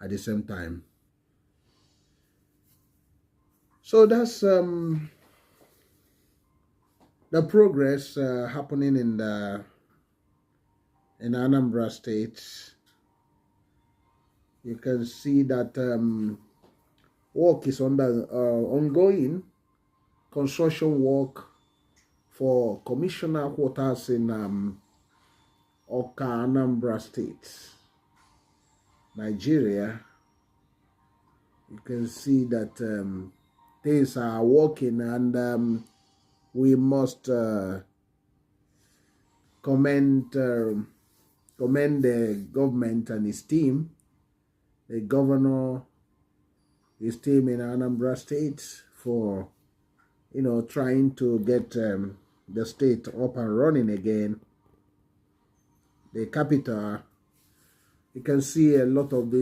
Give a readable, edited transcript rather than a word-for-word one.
at the same time. So that's the progress happening in Anambra State. You can see that work is ongoing, construction work for commissioner quarters in Awka, Anambra State, Nigeria. You can see that things are working, and we must commend the government and his team, the governor, his team in Anambra State, for trying to get the state up and running again. The capital, you can see a lot of these